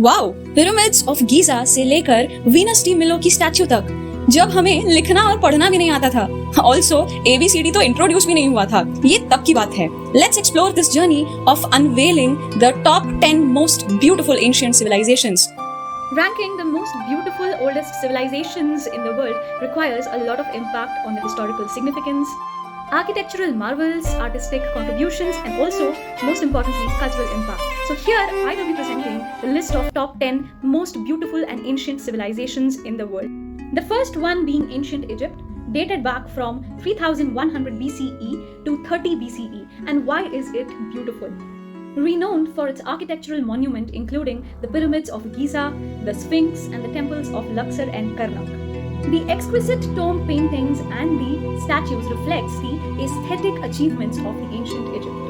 Wow, pyramids of Giza से लेकर Venus D मिलो की स्टैच्यू तक, जब हमें लिखना और पढ़ना भी नहीं आता था। ऑल्सो ABCD तो इंट्रोड्यूस भी नहीं हुआ था। ये तब की बात है। Let's explore this journey of unveiling the top 10 most beautiful ancient civilisations. Ranking the most beautiful oldest civilizations in the world requires a lot of impact on the historical significance, architectural marvels, artistic contributions, and also, most importantly, cultural impact. So here I will be presenting the list of top 10 most beautiful and ancient civilizations in the world. The first one being ancient Egypt, dated back from 3100 BCE to 30 BCE. And why is it beautiful? Renowned for its architectural monument including the pyramids of Giza, the Sphinx, and the temples of Luxor and Karnak. The exquisite tomb paintings and the statues reflects the aesthetic achievements of the ancient Egypt.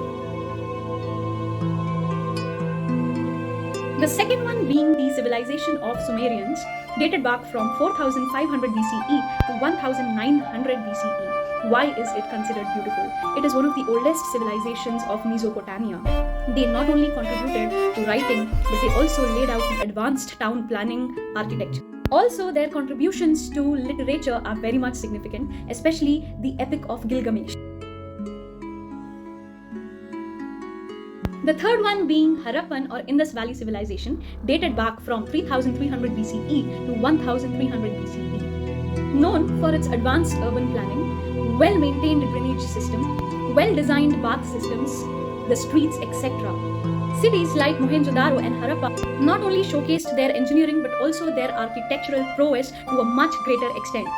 The second one being the civilization of Sumerians, dated back from 4500 BCE to 1900 BCE. Why is it considered beautiful? It is one of the oldest civilizations of Mesopotamia. They not only contributed to writing, but they also laid out the advanced town planning architecture. Also, their contributions to literature are very much significant, especially the Epic of Gilgamesh. The third one being Harappan or Indus Valley Civilization, dated back from 3300 BCE to 1300 BCE. Known for its advanced urban planning, well-maintained drainage system, well-designed bath systems, the streets, etc. Cities like Mohenjo-daro and Harappa not only showcased their engineering but also their architectural prowess to a much greater extent.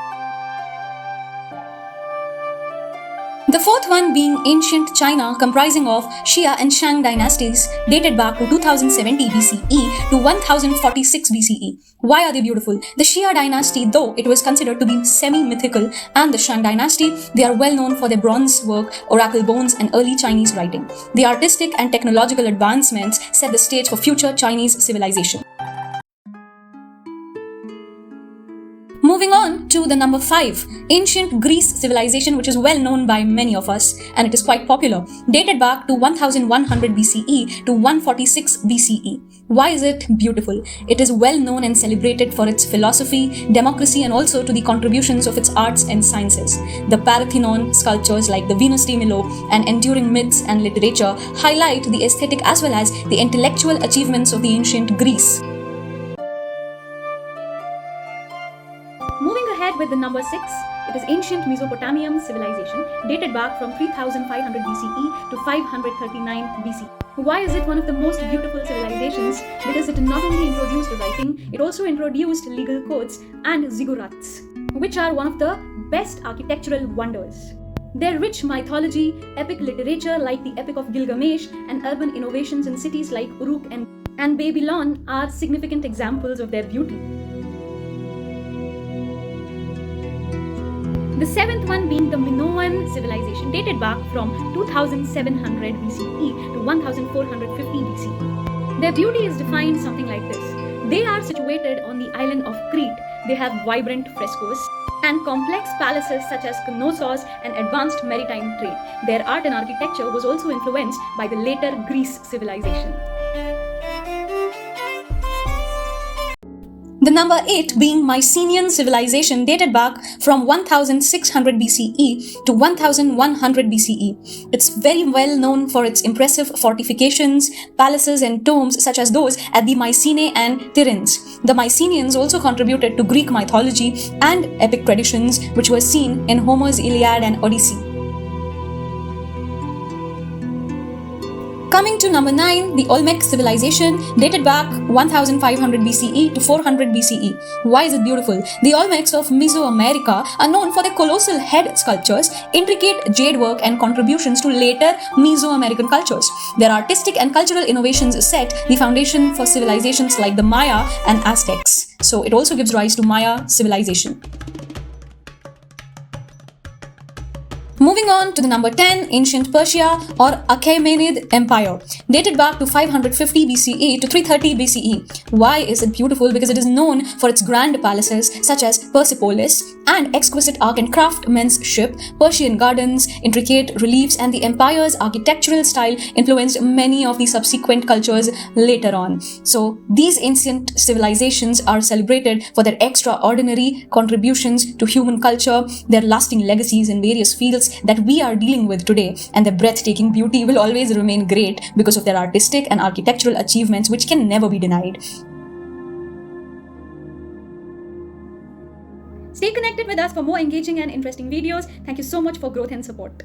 The fourth one being ancient China, comprising of Xia and Shang dynasties, dated back to 2070 BCE to 1046 BCE. Why are they beautiful? The Xia dynasty, though it was considered to be semi-mythical, and the Shang dynasty, they are well known for their bronze work, oracle bones, and early Chinese writing. The artistic and technological advancements set the stage for future Chinese civilization. Moving on to the number 5, ancient Greece civilization, which is well known by many of us and it is quite popular, dated back to 1100 BCE to 146 BCE. Why is it beautiful? It is well known and celebrated for its philosophy, democracy, and also to the contributions of its arts and sciences. The Parthenon sculptures like the Venus de Milo and enduring myths and literature highlight the aesthetic as well as the intellectual achievements of the ancient Greece. Moving ahead with the number 6, it is ancient Mesopotamian civilization, dated back from 3500 BCE to 539 BC. Why is it one of the most beautiful civilizations? Because it not only introduced writing, it also introduced legal codes and ziggurats, which are one of the best architectural wonders. Their rich mythology, epic literature like the Epic of Gilgamesh, and urban innovations in cities like Uruk and Babylon are significant examples of their beauty. The seventh one being the Minoan civilization, dated back from 2700 BCE to 1450 BCE. Their beauty is defined something like this. They are situated on the island of Crete. They have vibrant frescoes and complex palaces such as Knossos and advanced maritime trade. Their art and architecture was also influenced by the later Greece civilization. The number 8 being Mycenaean civilization, dated back from 1600 BCE to 1100 BCE. It's very well known for its impressive fortifications, palaces, and tombs such as those at the Mycenae and Tiryns. The Mycenaeans also contributed to Greek mythology and epic traditions which were seen in Homer's Iliad and Odyssey. Coming to number 9, the Olmec civilization, dated back 1500 BCE to 400 BCE. Why is it beautiful? The Olmecs of Mesoamerica are known for their colossal head sculptures, intricate jade work, and contributions to later Mesoamerican cultures. Their artistic and cultural innovations set the foundation for civilizations like the Maya and Aztecs. So it also gives rise to Maya civilization. Moving on to the number 10, ancient Persia or Achaemenid Empire, dated back to 550 BCE to 330 BCE. Why is it beautiful? Because it is known for its grand palaces such as Persepolis and exquisite art and craftsmanship, Persian gardens, intricate reliefs, and the empire's architectural style influenced many of the subsequent cultures later on. So, these ancient civilizations are celebrated for their extraordinary contributions to human culture, their lasting legacies in various fields that we are dealing with today, and their breathtaking beauty will always remain great because of their artistic and architectural achievements, which can never be denied. Stay connected with us for more engaging and interesting videos. Thank you so much for growth and support.